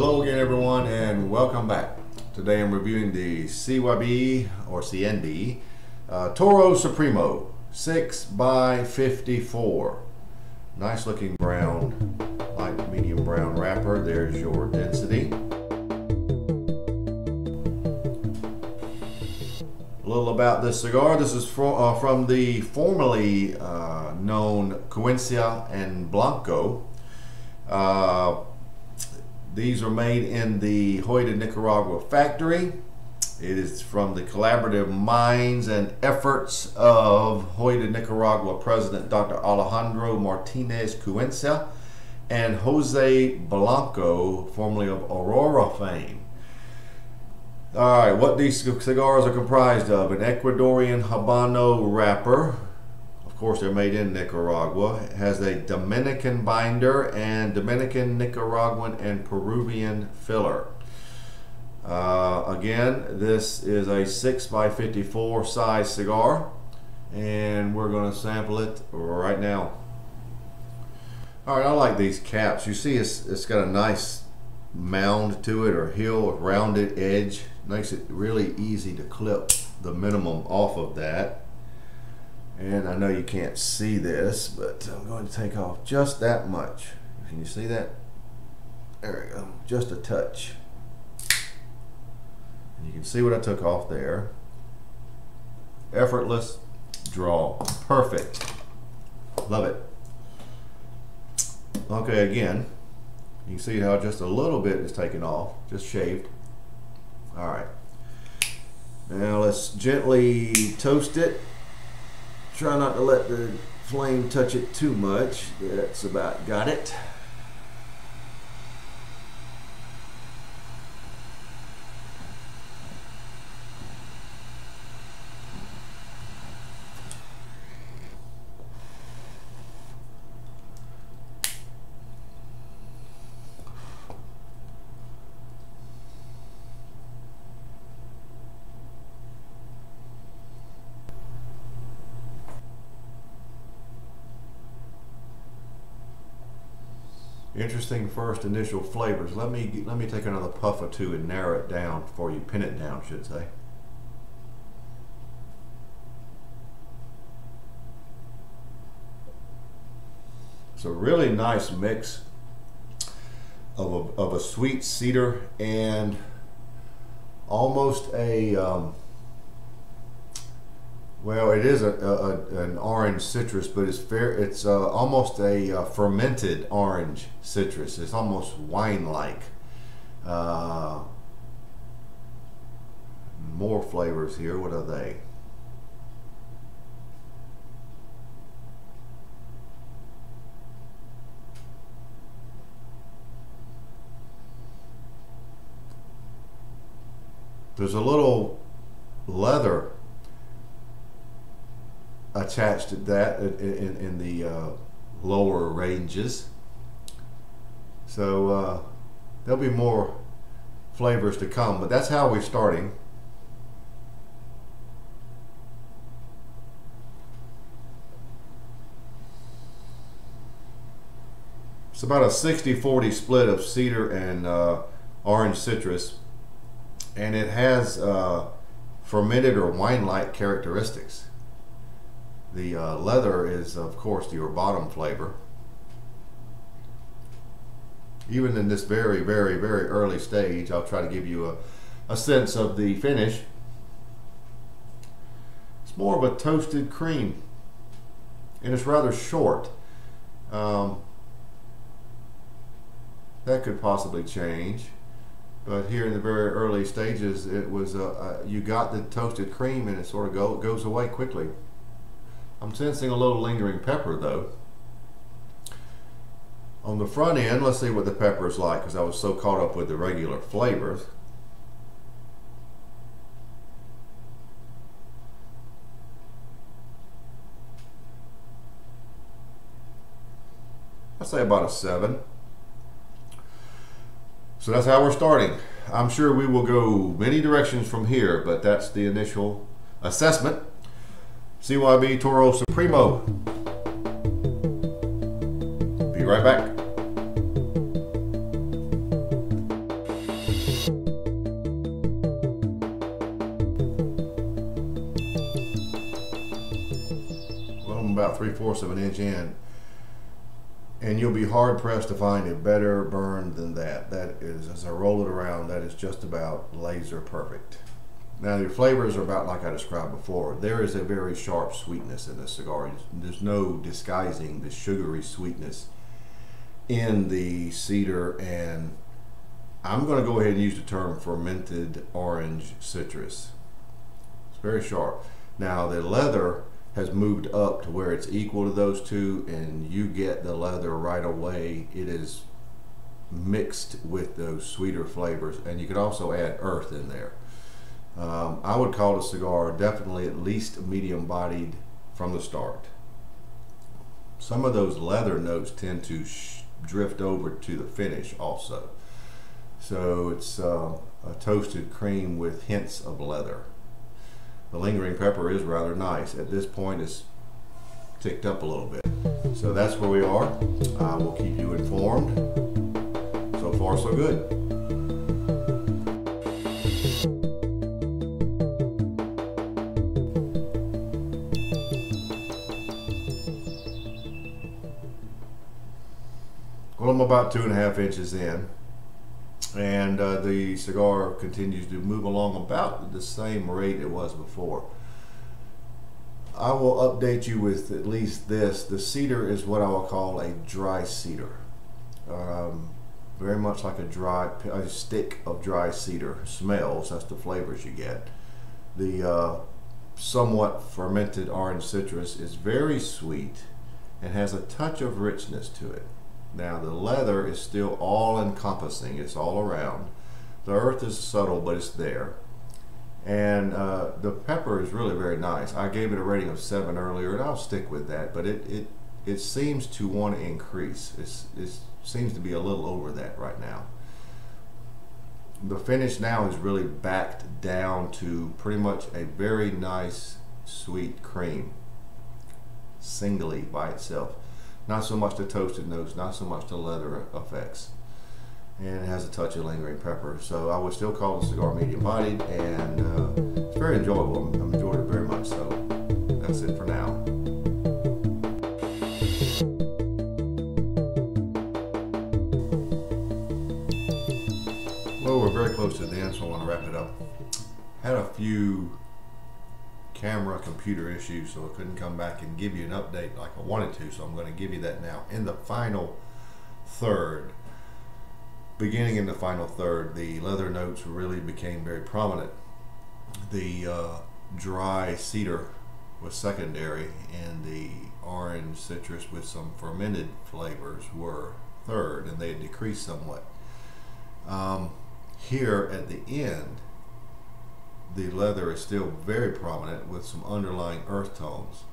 Hello again everyone and welcome back. Today I'm reviewing the CYB or CND Toro Supremo 6x54. Nice looking brown, light medium brown wrapper. There's your density. A little about this cigar. This is from the formerly known Cuencia and Blanco. These are made in the Hoyda, Nicaragua factory. It is from the collaborative minds and efforts of Hoyda, Nicaragua President Dr. Alejandro Martinez Cuencia and Jose Blanco, formerly of Aurora fame. Alright, what these cigars are comprised of: an Ecuadorian Habano wrapper. Of course, they're made in Nicaragua. It has a Dominican binder and Dominican, Nicaraguan, and Peruvian filler. Again, this is a 6x54 size cigar, and we're going to sample it right now. Alright, I like these caps. You see it's got a nice mound to it, or hill, a rounded edge. Makes it really easy to clip the minimum off of that. And I know you can't see this, but I'm going to take off just that much. Can you see that? There we go, just a touch. And you can see what I took off there. Effortless draw, perfect. Love it. Okay, again, you can see how just a little bit is taken off, just shaved. All right, now let's gently toast it. Try not to let the flame touch it too much. That's about got it. Interesting first initial flavors. Let me take another puff or two and narrow it down for you, pin it down, I should say. It's a really nice mix of a sweet cedar and almost a well, it is an orange citrus, but it's almost a fermented orange citrus. It's almost wine-like. More flavors here. What are they? There's a little leather attached to that in the lower ranges, so there'll be more flavors to come, but that's how we're starting. It's about a 60-40 split of cedar and orange citrus, and it has fermented or wine-like characteristics. The leather is, of course, your bottom flavor. Even in this very, very, very early stage, I'll try to give you a sense of the finish. It's more of a toasted cream, and it's rather short. That could possibly change, but here in the very early stages, it was you got the toasted cream, and it sort of goes away quickly. I'm sensing a little lingering pepper though. On the front end, let's see what the pepper is like, because I was so caught up with the regular flavors. I'd say about a 7. So that's how we're starting. I'm sure we will go many directions from here, but that's the initial assessment. CYB Toro Supremo. Be right back. about 3/4 of an inch in, and you'll be hard pressed to find a better burn than that. That is, as I roll it around, that is just about laser perfect. Now your flavors are about like I described before. There is a very sharp sweetness in this cigar. There's no disguising the sugary sweetness in the cedar, and I'm going to go ahead and use the term fermented orange citrus. It's very sharp. Now the leather has moved up to where it's equal to those two, and you get the leather right away. It is mixed with those sweeter flavors, and you could also add earth in there. I would call the cigar definitely at least medium bodied from the start. Some of those leather notes tend to drift over to the finish also. So it's a toasted cream with hints of leather. The lingering pepper is rather nice. At this point it's ticked up a little bit. So that's where we are. I will keep you informed. So far so good. Well, I'm about 2.5 inches in, and the cigar continues to move along about the same rate it was before. I will update you with at least this. The cedar is what I will call a dry cedar. Very much like a stick of dry cedar smells. That's the flavors you get. The somewhat fermented orange citrus is very sweet and has a touch of richness to it. Now the leather is still all encompassing, it's all around. The earth is subtle, but it's there. And the pepper is really very nice. I gave it a rating of 7 earlier, and I'll stick with that, but it seems to want to increase. It seems to be a little over that right now. The finish now is really backed down to pretty much a very nice sweet cream, singly by itself. Not so much the toasted notes, not so much the leather effects. And it has a touch of lingering pepper. So I would still call the cigar medium bodied, and it's very enjoyable. I'm enjoying it very much, so that's it for now. Well, we're very close to the end, so I want to wrap it up. Had a few camera computer issues, so I couldn't come back and give you an update like I wanted to, so I'm going to give you that now. In the final third, beginning in the final third, the leather notes really became very prominent. The dry cedar was secondary, and the orange citrus with some fermented flavors were third, and they had decreased somewhat. Here at the end, the leather is still very prominent with some underlying earth tones.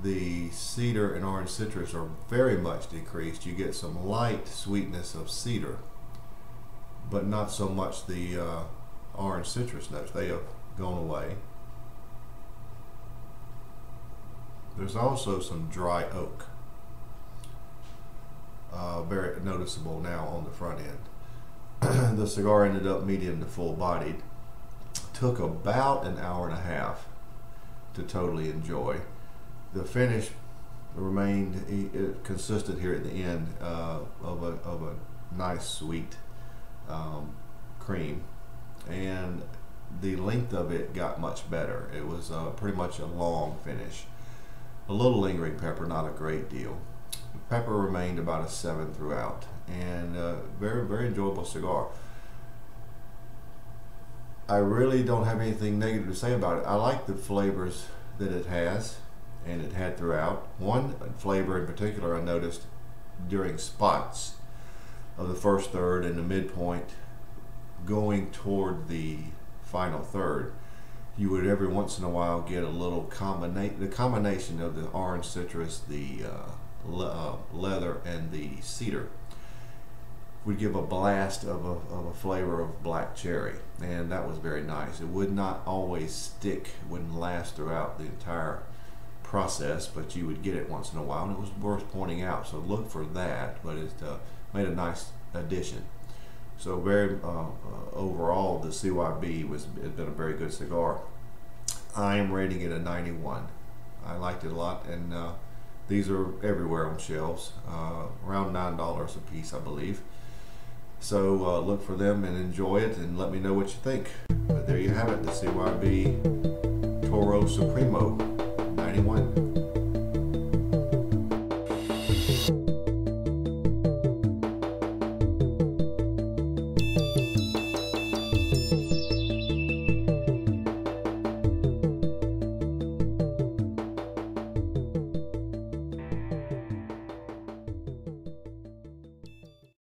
The cedar and orange citrus are very much decreased. You get some light sweetness of cedar, but not so much the orange citrus notes. They have gone away. There's also some dry oak, very noticeable now on the front end. The cigar ended up medium to full bodied. Took about an hour and a half to totally enjoy. The finish remained consistent here at the end of a nice sweet cream, and the length of it got much better. It was pretty much a long finish. A little lingering pepper, not a great deal. The pepper remained about a 7 throughout, and very, very enjoyable cigar. I really don't have anything negative to say about it. I like the flavors that it has, and it had throughout. One flavor in particular I noticed during spots of the first third and the midpoint going toward the final third. You would every once in a while get a little combination of the orange citrus, the leather, and the cedar would give a blast of a flavor of black cherry, and that was very nice. It would not always stick, wouldn't last throughout the entire process, but you would get it once in a while, and it was worth pointing out, so look for that. But it made a nice addition. So very overall, the CyB has been a very good cigar. I am rating it a 91. I liked it a lot, and these are everywhere on shelves, around $9 a piece, I believe. So look for them and enjoy it, and let me know what you think. But there you have it, the CyB Toro Supremo 91.